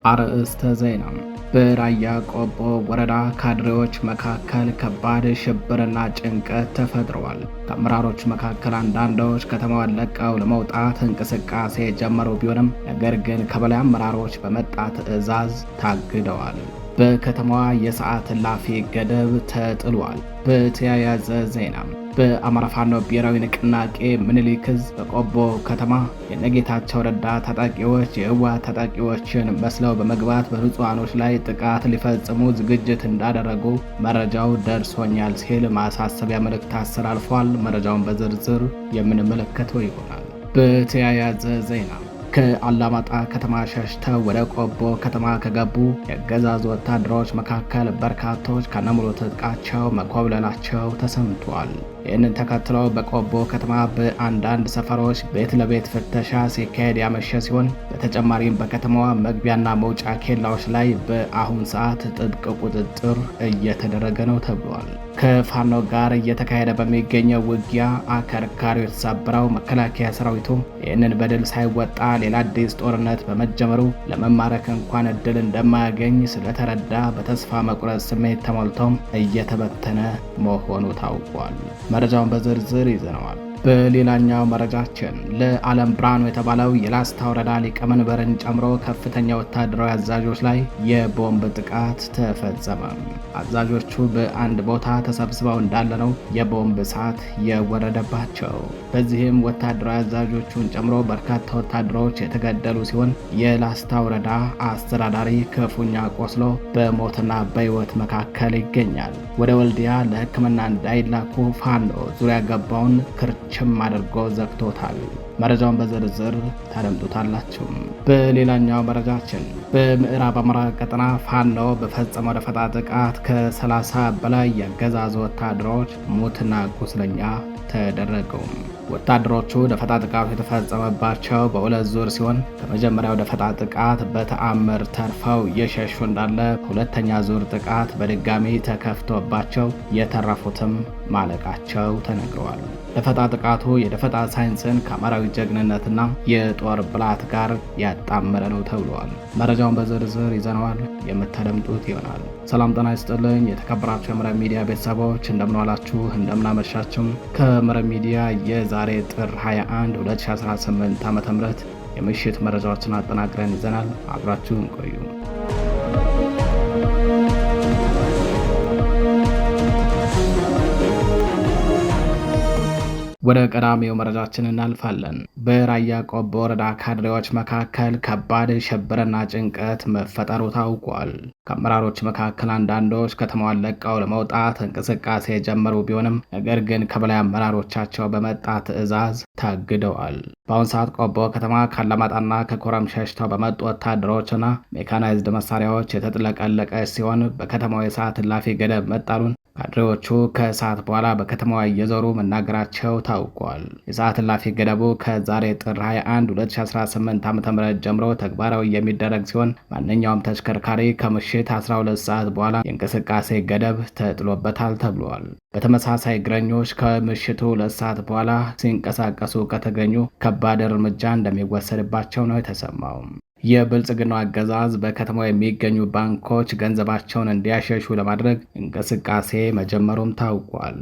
አርዕስተ ዜና። በራያ ቆቦ ወረዳ ካድሬዎች መካከል ከባድ ሽብርና ጭንቀት ተፈጥረዋል። ከአመራሮች መካከል አንዳንዶች ከተማዋን ለቀው ለመውጣት እንቅስቃሴ የጀመሩ ቢሆንም ነገር ግን ከበላይ አመራሮች በመጣ ትዕዛዝ ታግደዋል። በከተማዋ የሰዓት እላፊ ገደብ ተጥሏል። በተያያዘ ዜና በአማራ ፋኖ ብሔራዊ ንቅናቄ ምኒልክ ዕዝ በቆቦ ከተማ የነጌታቸው ረዳ ታጣቂዎች የህወሓት ታጣቂዎችን መስለው በመግባት በንጹሃኖች ላይ ጥቃት ሊፈጽሙ ዝግጅት እንዳደረጉ መረጃው ደርሶኛል ሲል ማሳሰቢያ መልእክት አስተላልፏል። መረጃውን በዝርዝር የምንመለከተው ይሆናል። በተያያዘ ዜና ከአላማጣ ከተማ ሸሽተው ወደ ቆቦ ከተማ ከገቡ የአገዛዙ ወታደሮች መካከል በርካቶች ከነሙሉ ትጥቃቸው መኮብለላቸው ተሰምቷል። ይህንን ተከትሎ በቆቦ ከተማ በአንዳንድ ሰፈሮች ቤት ለቤት ፍተሻ ሲካሄድ ያመሸ ሲሆን በተጨማሪም በከተማዋ መግቢያና መውጫ ኬላዎች ላይ በአሁን ሰዓት ጥብቅ ቁጥጥር እየተደረገ ነው ተብሏል። ከፋኖ ጋር እየተካሄደ በሚገኘው ውጊያ አከርካሪው የተሰበረው መከላከያ ሰራዊቱ ይህንን በድል ሳይወጣ ሌላ አዲስ ጦርነት በመጀመሩ ለመማረክ እንኳን እድል እንደማያገኝ ስለተረዳ በተስፋ መቁረጥ ስሜት ተሞልቶም እየተበተነ መሆኑ ታውቋል። መረጃውን በዝርዝር ይዘነዋል። በሌላኛው መረጃችን ለዓለም ብርሃኑ የተባለው የላስታ ወረዳ ሊቀመንበርን ጨምሮ ከፍተኛ ወታደራዊ አዛዦች ላይ የቦምብ ጥቃት ተፈጸመ። አዛዦቹ በአንድ ቦታ ተሰብስበው እንዳለ ነው የቦምብ እሳት የወረደባቸው። በዚህም ወታደራዊ አዛዦቹን ጨምሮ በርካታ ወታደሮች የተገደሉ ሲሆን የላስታ ወረዳ አስተዳዳሪ ክፉኛ ቆስሎ በሞትና በሕይወት መካከል ይገኛል። ወደ ወልዲያ ለሕክምና እንዳይላኩ ፋኖ ዙሪያ ገባውን ችም አድርጎ ዘግቶታል። መረጃውን በዝርዝር ታደምጡታላችሁ። በሌላኛው መረጃችን በምዕራብ አማራ ቀጠና ፋኖ በፈጸመው ደፈጣ ጥቃት ከ30 በላይ የአገዛዙ ወታደሮች ሙትና ቁስለኛ ተደረገው። ወታደሮቹ ደፈጣ ጥቃቱ የተፈጸመባቸው በሁለት ዙር ሲሆን ከመጀመሪያው ደፈጣ ጥቃት በተአምር ተርፈው የሸሹ እንዳለ ሁለተኛ ዙር ጥቃት በድጋሚ ተከፍቶባቸው የተረፉትም ማለቃቸው ተነግረዋል። ደፈጣ ጥቃቱ የደፈጣ ሳይንስን ከአማራዊ ጀግንነትና የጦር ብልሃት ጋር ያጣመረ ነው ተብሏል። መረጃውን በዝርዝር ይዘነዋል፣ የምታደምጡት ይሆናል። ሰላም ጤና ይስጥልኝ። የተከበራችሁ የመረብ ሚዲያ ቤተሰቦች እንደምንዋላችሁ እንደምናመሻችሁ። ከመረብ ሚዲያ የዛሬ ጥር 21 2018 ዓ.ም የምሽት መረጃዎችን አጠናቅረን ይዘናል። አብራችሁን ቆዩ። ወደ ቀዳሚው መረጃችን እናልፋለን። በራያ ቆቦ ወረዳ ካድሬዎች መካከል ከባድ ሽብርና ጭንቀት መፈጠሩ ታውቋል። ከአመራሮች መካከል አንዳንዶች ከተማዋን ለቀው ለመውጣት እንቅስቃሴ የጀመሩ ቢሆንም ነገር ግን ከበላይ አመራሮቻቸው በመጣ ትዕዛዝ ታግደዋል። በአሁኑ ሰዓት ቆቦ ከተማ ካላማጣና ከኮረም ሸሽተው በመጡ ወታደሮችና ሜካናይዝድ መሳሪያዎች የተጥለቀለቀች ሲሆን በከተማው የሰዓት እላፊ ገደብ መጣሉን ካድሬዎቹ ከሰዓት በኋላ በከተማዋ እየዞሩ መናገራቸው ታውቋል። የሰዓት እላፊ ገደቡ ከዛሬ ጥር 21 2018 ዓ.ም ጀምሮ ተግባራዊ የሚደረግ ሲሆን ማንኛውም ተሽከርካሪ ከምሽት 12 ሰዓት በኋላ የእንቅስቃሴ ገደብ ተጥሎበታል ተብሏል። በተመሳሳይ እግረኞች ከምሽቱ 2 ሰዓት በኋላ ሲንቀሳቀሱ ከተገኙ ከባድ እርምጃ እንደሚወሰድባቸው ነው የተሰማው። የብልጽግናው አገዛዝ በከተማው የሚገኙ ባንኮች ገንዘባቸውን እንዲያሸሹ ለማድረግ እንቅስቃሴ መጀመሩም ታውቋል።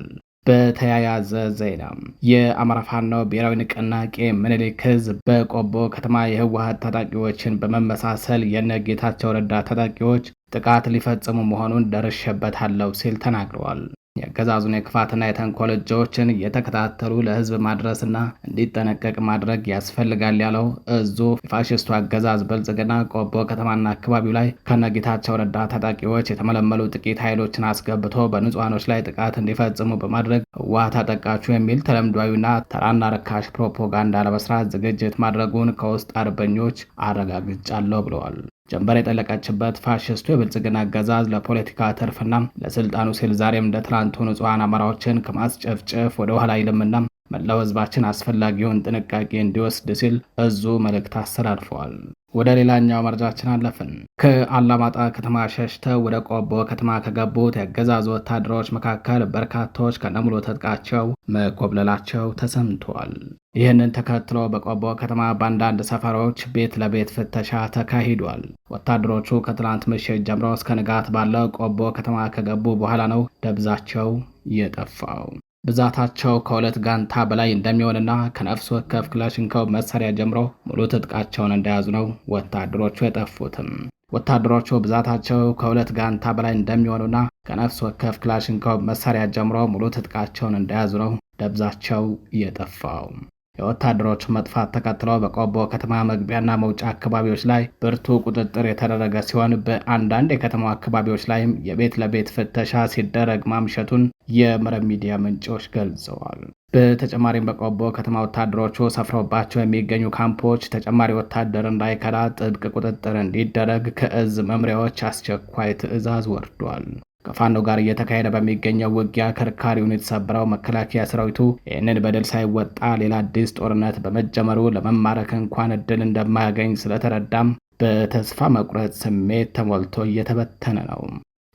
በተያያዘ ዜና የአማራ ፋኖ ብሔራዊ ንቅናቄ ምኒልክ ዕዝ በቆቦ ከተማ የህወሓት ታጣቂዎችን በመመሳሰል የነጌታቸው ረዳ ታጣቂዎች ጥቃት ሊፈጽሙ መሆኑን ደርሼበታለሁ ሲል ተናግረዋል። የአገዛዙን የክፋትና የተንኮል እጆችን እየተከታተሉ ለህዝብ ማድረስና እንዲጠነቀቅ ማድረግ ያስፈልጋል ያለው እዙ የፋሽስቱ አገዛዝ ብልጽግና ቆቦ ከተማና አካባቢው ላይ ከነጌታቸው ረዳ ታጣቂዎች የተመለመሉ ጥቂት ኃይሎችን አስገብቶ በንጹሃኖች ላይ ጥቃት እንዲፈጽሙ በማድረግ ህወሓት አጠቃችሁ የሚል ተለምዷዊና ተራና ርካሽ ፕሮፓጋንዳ ለመስራት ዝግጅት ማድረጉን ከውስጥ አርበኞች አረጋግጫለሁ ብለዋል። ጀንበር የጠለቀችበት ፋሽስቱ የብልጽግና አገዛዝ ለፖለቲካ ትርፍና ለስልጣኑ ሲል ዛሬም እንደ ትላንቱ ንጹሃን አማራዎችን ከማስጨፍጨፍ ወደ ኋላ አይልምና መላው ህዝባችን አስፈላጊውን ጥንቃቄ እንዲወስድ ሲል እዙ መልእክት አስተላልፈዋል። ወደ ሌላኛው መረጃችን አለፍን። ከአላማጣ ከተማ ሸሽተው ወደ ቆቦ ከተማ ከገቡት የአገዛዙ ወታደሮች መካከል በርካቶች ከነሙሉ ትጥቃቸው መኮብለላቸው ተሰምቷል። ይህንን ተከትሎ በቆቦ ከተማ በአንዳንድ ሰፈሮች ቤት ለቤት ፍተሻ ተካሂዷል። ወታደሮቹ ከትላንት ምሽት ጀምሮ እስከ ንጋት ባለው ቆቦ ከተማ ከገቡ በኋላ ነው ደብዛቸው የጠፋው። ብዛታቸው ከሁለት ጋንታ በላይ እንደሚሆንና ከነፍስ ወከፍ ክላሽንኮቭ መሳሪያ ጀምሮ ሙሉ ትጥቃቸውን እንደያዙ ነው ወታደሮቹ የጠፉትም። ወታደሮቹ ብዛታቸው ከሁለት ጋንታ በላይ እንደሚሆኑና ከነፍስ ወከፍ ክላሽንኮቭ መሳሪያ ጀምሮ ሙሉ ትጥቃቸውን እንደያዙ ነው ደብዛቸው የጠፋው። የወታደሮቹ መጥፋት ተከትሎ በቆቦ ከተማ መግቢያና መውጫ አካባቢዎች ላይ ብርቱ ቁጥጥር የተደረገ ሲሆን በአንዳንድ የከተማው አካባቢዎች ላይም የቤት ለቤት ፍተሻ ሲደረግ ማምሸቱን የመረብ ሚዲያ ምንጮች ገልጸዋል። በተጨማሪም በቆቦ ከተማ ወታደሮቹ ሰፍረውባቸው የሚገኙ ካምፖች ተጨማሪ ወታደር እንዳይከዳ ጥብቅ ቁጥጥር እንዲደረግ ከእዝ መምሪያዎች አስቸኳይ ትዕዛዝ ወርዷል። ከፋኖ ጋር እየተካሄደ በሚገኘው ውጊያ ከርካሪውን የተሰበረው መከላከያ ሰራዊቱ ይህንን በድል ሳይወጣ ሌላ አዲስ ጦርነት በመጀመሩ ለመማረክ እንኳን እድል እንደማያገኝ ስለተረዳም በተስፋ መቁረጥ ስሜት ተሞልቶ እየተበተነ ነው።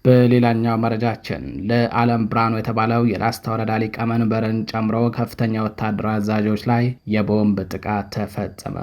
በሌላኛው መረጃችን ለዓለም ብርሃኑ የተባለው የላስታ ወረዳ ሊቀመንበርን ጨምሮ ከፍተኛ ወታደራዊ አዛዦች ላይ የቦምብ ጥቃት ተፈጸመ።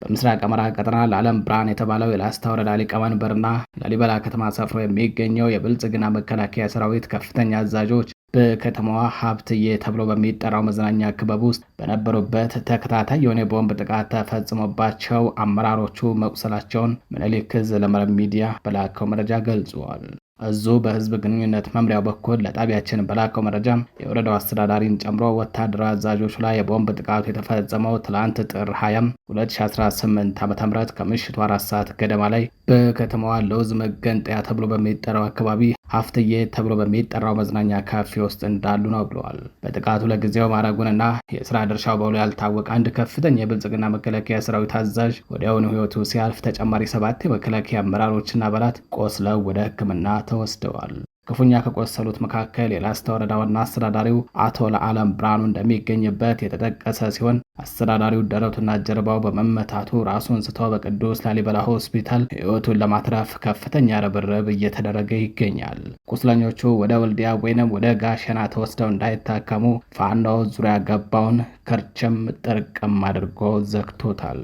በምስራቅ አማራ ቀጠና ለዓለም ብርሃን የተባለው የላስታ ወረዳ ሊቀመንበርና ላሊበላ ከተማ ሰፍሮ የሚገኘው የብልጽግና መከላከያ ሰራዊት ከፍተኛ አዛዦች በከተማዋ ሀብትዬ ተብሎ በሚጠራው መዝናኛ ክበብ ውስጥ በነበሩበት ተከታታይ የሆነ የቦምብ ጥቃት ተፈጽሞባቸው አመራሮቹ መቁሰላቸውን ምኒልክ ዕዝ ለመረብ ሚዲያ በላከው መረጃ ገልጿል። እዙ በህዝብ ግንኙነት መምሪያው በኩል ለጣቢያችን በላከው መረጃ የወረዳው አስተዳዳሪን ጨምሮ ወታደራዊ አዛዦች ላይ የቦምብ ጥቃቱ የተፈጸመው ትላንት ጥር 20 2018 ዓ.ም ከምሽቱ 4 ሰዓት ገደማ ላይ በከተማዋ ለውዝ መገንጠያ ተብሎ በሚጠራው አካባቢ ሀፍትዬ ተብሎ በሚጠራው መዝናኛ ካፌ ውስጥ እንዳሉ ነው ብለዋል። በጥቃቱ ለጊዜው ማዕረጉንና የስራ ድርሻው በውል ያልታወቀ አንድ ከፍተኛ የብልጽግና መከላከያ ሰራዊት አዛዥ ወዲያውኑ ህይወቱ ሲያልፍ ተጨማሪ 7 የመከላከያ አመራሮችና አባላት ቆስለው ወደ ሕክምና ተወስደዋል። ክፉኛ ከቆሰሉት መካከል የላስታ ወረዳ ዋና አስተዳዳሪው አቶ ለዓለም ብርሃኑ እንደሚገኝበት የተጠቀሰ ሲሆን አስተዳዳሪው ደረቱና ጀርባው በመመታቱ ራሱን ስቶ በቅዱስ ላሊበላ ሆስፒታል ህይወቱን ለማትረፍ ከፍተኛ ርብርብ እየተደረገ ይገኛል። ቁስለኞቹ ወደ ወልዲያ ወይንም ወደ ጋሸና ተወስደው እንዳይታከሙ ፋኖ ዙሪያ ገባውን ከርቸም ጥርቅም አድርጎ ዘግቶታል።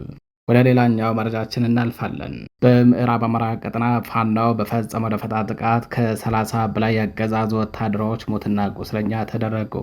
ወደ ሌላኛው መረጃችን እናልፋለን። በምዕራብ አማራ ቀጠና ፋኖ በፈጸመው ደፈጣ ጥቃት ከ30 በላይ ያገዛዙ ወታደሮች ሞትና ቁስለኛ ተደረጉ።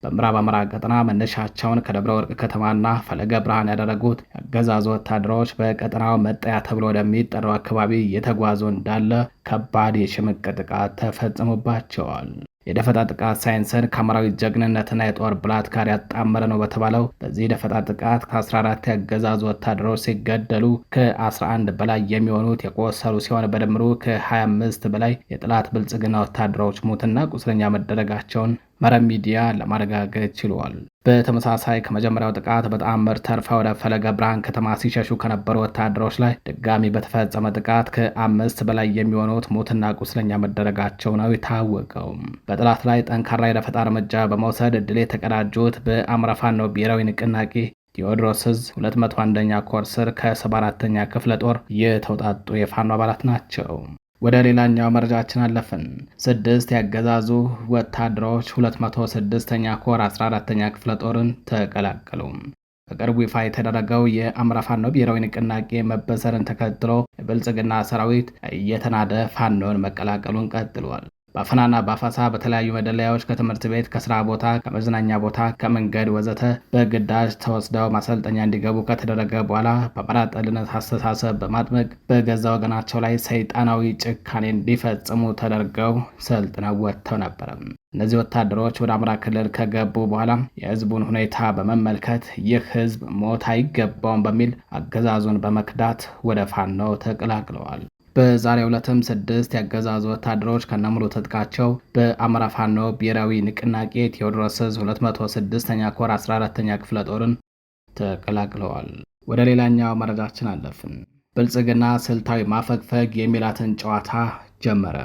በምዕራብ አማራ ቀጠና መነሻቸውን ከደብረ ወርቅ ከተማና ፈለገ ብርሃን ያደረጉት ያገዛዙ ወታደሮች በቀጠናው መጠያ ተብሎ ወደሚጠራው አካባቢ እየተጓዙ እንዳለ ከባድ የሽምቅ ጥቃት ተፈጽሞባቸዋል። የደፈጣ ጥቃት ሳይንስን ከአማራዊ ጀግንነትና የጦር ብላት ጋር ያጣመረ ነው በተባለው በዚህ ደፈጣ ጥቃት ከ14 ያገዛዙ ወታደሮች ሲገደሉ ከ11 በላይ የሚሆኑት የቆሰሉ ሲሆን በድምሩ ከ25 በላይ የጠላት ብልጽግና ወታደሮች ሙትና ቁስለኛ መደረጋቸውን መረብ ሚዲያ ለማረጋገጥ ችሏል። በተመሳሳይ ከመጀመሪያው ጥቃት በተአምር ተርፈው ወደ ፈለገ ብርሃን ከተማ ሲሸሹ ከነበሩ ወታደሮች ላይ ድጋሚ በተፈጸመ ጥቃት ከ5 በላይ የሚሆኑት ሞትና ቁስለኛ መደረጋቸው ነው የታወቀው። በጠላት ላይ ጠንካራ የደፈጣ እርምጃ በመውሰድ ድል የተቀዳጁት በአማራ ፋኖ ብሔራዊ ንቅናቄ ቴዎድሮስ ዕዝ 201ኛ ኮር ስር ከ74ኛ ክፍለ ጦር የተውጣጡ የፋኖ አባላት ናቸው። ወደ ሌላኛው መረጃችን አለፍን። 6 ያገዛዙ ወታደሮች 206ኛ ኮር 14ኛ ክፍለ ጦርን ተቀላቀሉ። በቅርቡ ይፋ የተደረገው የአማራ ፋኖ ብሔራዊ ንቅናቄ መበሰርን ተከትሎ የብልጽግና ሰራዊት እየተናደ ፋኖን መቀላቀሉን ቀጥሏል። በአፈናና በአፋሳ በተለያዩ መደለያዎች ከትምህርት ቤት፣ ከስራ ቦታ፣ ከመዝናኛ ቦታ፣ ከመንገድ ወዘተ በግዳጅ ተወስደው ማሰልጠኛ እንዲገቡ ከተደረገ በኋላ በአማራ ጠልነት አስተሳሰብ በማጥመቅ በገዛ ወገናቸው ላይ ሰይጣናዊ ጭካኔ እንዲፈጽሙ ተደርገው ሰልጥነው ወጥተው ነበር። እነዚህ ወታደሮች ወደ አማራ ክልል ከገቡ በኋላ የህዝቡን ሁኔታ በመመልከት ይህ ህዝብ ሞት አይገባውም በሚል አገዛዙን በመክዳት ወደ ፋኖ ተቀላቅለዋል። በዛሬው ዕለትም 6 ያገዛዙ ወታደሮች ከነሙሉ ትጥቃቸው በአማራ ፋኖ ብሔራዊ ንቅናቄ ቴዎድሮስ ዕዝ 206ኛ ኮር 14ኛ ክፍለ ጦርን ተቀላቅለዋል። ወደ ሌላኛው መረጃችን አለፍን። ብልጽግና ስልታዊ ማፈግፈግ የሚላትን ጨዋታ ጀመረ።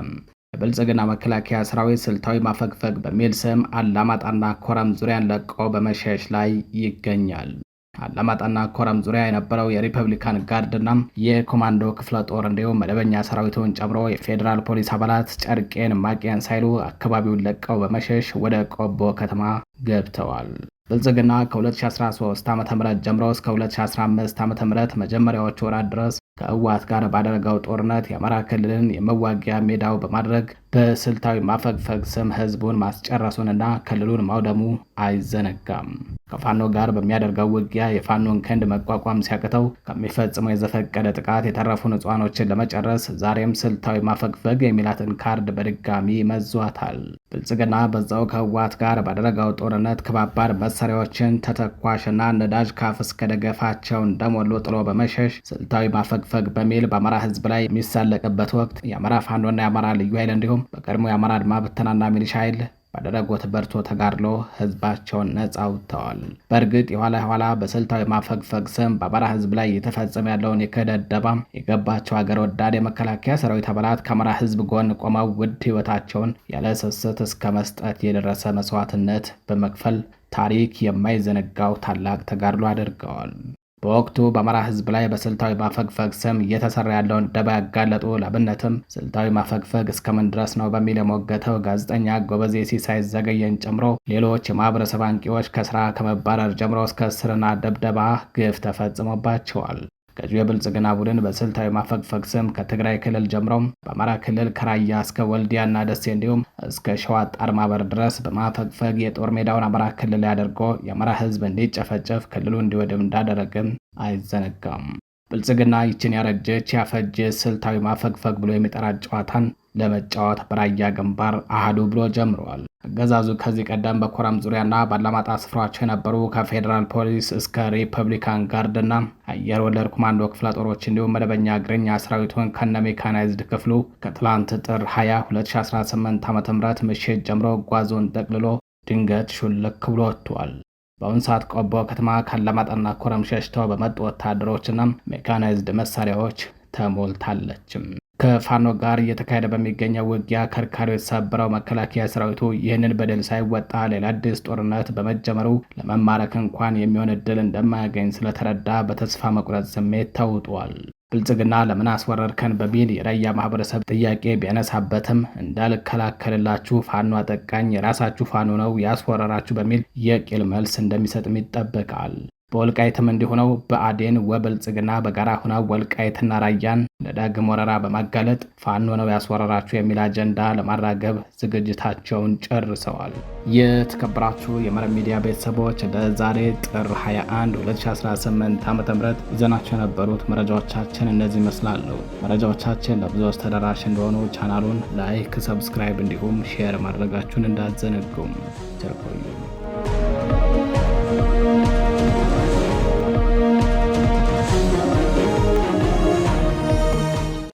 የብልጽግና መከላከያ ሰራዊት ስልታዊ ማፈግፈግ በሚል ስም አላማጣና ኮረም ዙሪያን ለቆ በመሸሽ ላይ ይገኛል። አላማጣና ኮረም ዙሪያ የነበረው የሪፐብሊካን ጋርድና የኮማንዶ ክፍለ ጦር እንዲሁም መደበኛ ሰራዊቱን ጨምሮ የፌዴራል ፖሊስ አባላት ጨርቄን ማቄን ሳይሉ አካባቢውን ለቀው በመሸሽ ወደ ቆቦ ከተማ ገብተዋል። ብልጽግና ከ2013 ዓ.ም ጀምሮ እስከ 2015 ዓ.ም መጀመሪያዎቹ ወራት ድረስ ከህወሓት ጋር ባደረገው ጦርነት የአማራ ክልልን የመዋጊያ ሜዳው በማድረግ በስልታዊ ማፈግፈግ ስም ህዝቡን ማስጨረሱንና ክልሉን ማውደሙ አይዘነጋም። ከፋኖ ጋር በሚያደርገው ውጊያ የፋኖን ክንድ መቋቋም ሲያቅተው ከሚፈጽመው የዘፈቀደ ጥቃት የተረፉ ንጹሃኖችን ለመጨረስ ዛሬም ስልታዊ ማፈግፈግ የሚላትን ካርድ በድጋሚ መዟታል። ብልጽግና በዛው ከህወሓት ጋር ባደረገው ጦርነት ከባባድ መሳሪያዎችን ተተኳሽና ነዳጅ ካፍ እስከ ደገፋቸው እንደሞሉ ጥሎ በመሸሽ ስልታዊ ማፈግፈግ በሚል በአማራ ህዝብ ላይ የሚሳለቅበት ወቅት የአማራ ፋኖና የአማራ ልዩ ኃይል እንዲሁም በቀድሞ የአማራ አድማ ብተናና ሚሊሻ ኃይል ባደረጉት በርቶ ተጋድሎ ህዝባቸውን ነጻ አውጥተዋል። በእርግጥ የኋላ በስልታዊ ማፈግፈግ ስም በአማራ ህዝብ ላይ እየተፈጸመ ያለውን የክህደት ደባ የገባቸው ሀገር ወዳድ የመከላከያ ሰራዊት አባላት ከአማራ ህዝብ ጎን ቆመው ውድ ህይወታቸውን ያለ ስስት እስከ መስጠት የደረሰ መስዋዕትነት በመክፈል ታሪክ የማይዘነጋው ታላቅ ተጋድሎ አድርገዋል። በወቅቱ በአማራ ህዝብ ላይ በስልታዊ ማፈግፈግ ስም እየተሰራ ያለውን ደባ ያጋለጡ ለአብነትም ስልታዊ ማፈግፈግ እስከምን ድረስ ነው በሚል የሞገተው ጋዜጠኛ ጎበዜ ሲሳይ ዘገየን ጨምሮ ሌሎች የማህበረሰብ አንቂዎች ከስራ ከመባረር ጀምሮ እስከ እስርና ደብደባ ግፍ ተፈጽሞባቸዋል። ገዢው የብልጽግና ቡድን በስልታዊ ማፈግፈግ ስም ከትግራይ ክልል ጀምሮም በአማራ ክልል ከራያ እስከ ወልዲያና ደሴ እንዲሁም እስከ ሸዋ ጣርማበር ድረስ በማፈግፈግ የጦር ሜዳውን አማራ ክልል አድርጎ የአማራ ህዝብ እንዲጨፈጨፍ ክልሉ እንዲወድም እንዳደረግም አይዘነጋም። ብልጽግና ይችን ያረጀች ያፈጀ ስልታዊ ማፈግፈግ ብሎ የሚጠራት ጨዋታን ለመጫወት በራያ ግንባር አሃዱ ብሎ ጀምረዋል። አገዛዙ ከዚህ ቀደም በኮረም ዙሪያና ባላማጣ ስፍራቸው የነበሩ ከፌዴራል ፖሊስ እስከ ሪፐብሊካን ጋርድና አየር ወለድ ኮማንዶ ክፍለ ጦሮች እንዲሁም መደበኛ እግረኛ ሰራዊቱን ከነ ሜካናይዝድ ክፍሉ ከትላንት ጥር 20 2018 ዓ.ም ምሽት ጀምሮ ጓዙን ጠቅልሎ ድንገት ሹልክ ብሎ ወጥቷል። በአሁኑ ሰዓት ቆቦ ከተማ ካላማጣና ኮረም ሸሽተው በመጡ ወታደሮችና ሜካናይዝድ መሳሪያዎች ተሞልታለችም። ከፋኖ ጋር እየተካሄደ በሚገኘው ውጊያ ከርካሪው የተሰበረው መከላከያ ሰራዊቱ ይህንን በደል ሳይወጣ ሌላ አዲስ ጦርነት በመጀመሩ ለመማረክ እንኳን የሚሆን እድል እንደማያገኝ ስለተረዳ በተስፋ መቁረጥ ስሜት ተውጧል። ብልጽግና ለምን አስወረርከን በሚል የራያ ማህበረሰብ ጥያቄ ቢያነሳበትም እንዳልከላከልላችሁ ፋኖ አጠቃኝ የራሳችሁ ፋኖ ነው ያስወረራችሁ በሚል የቂል መልስ እንደሚሰጥም ይጠበቃል። በወልቃይትም እንዲሆነው በአዴን ወብልጽግና በጋራ ሆነው ወልቃይትና ራያን ለዳግም ወረራ በማጋለጥ ፋኖ ነው ያስወረራችሁ የሚል አጀንዳ ለማራገብ ዝግጅታቸውን ጨርሰዋል። የተከበራችሁ የመረብ ሚዲያ ቤተሰቦች ለዛሬ ጥር 21 2018 ዓ.ም ይዘናቸው የነበሩት መረጃዎቻችን እነዚህ ይመስላሉ። መረጃዎቻችን ለብዙዎች ተደራሽ እንደሆኑ ቻናሉን ላይክ፣ ሰብስክራይብ እንዲሁም ሼር ማድረጋችሁን እንዳትዘነጉም። ቸር ቆዩ።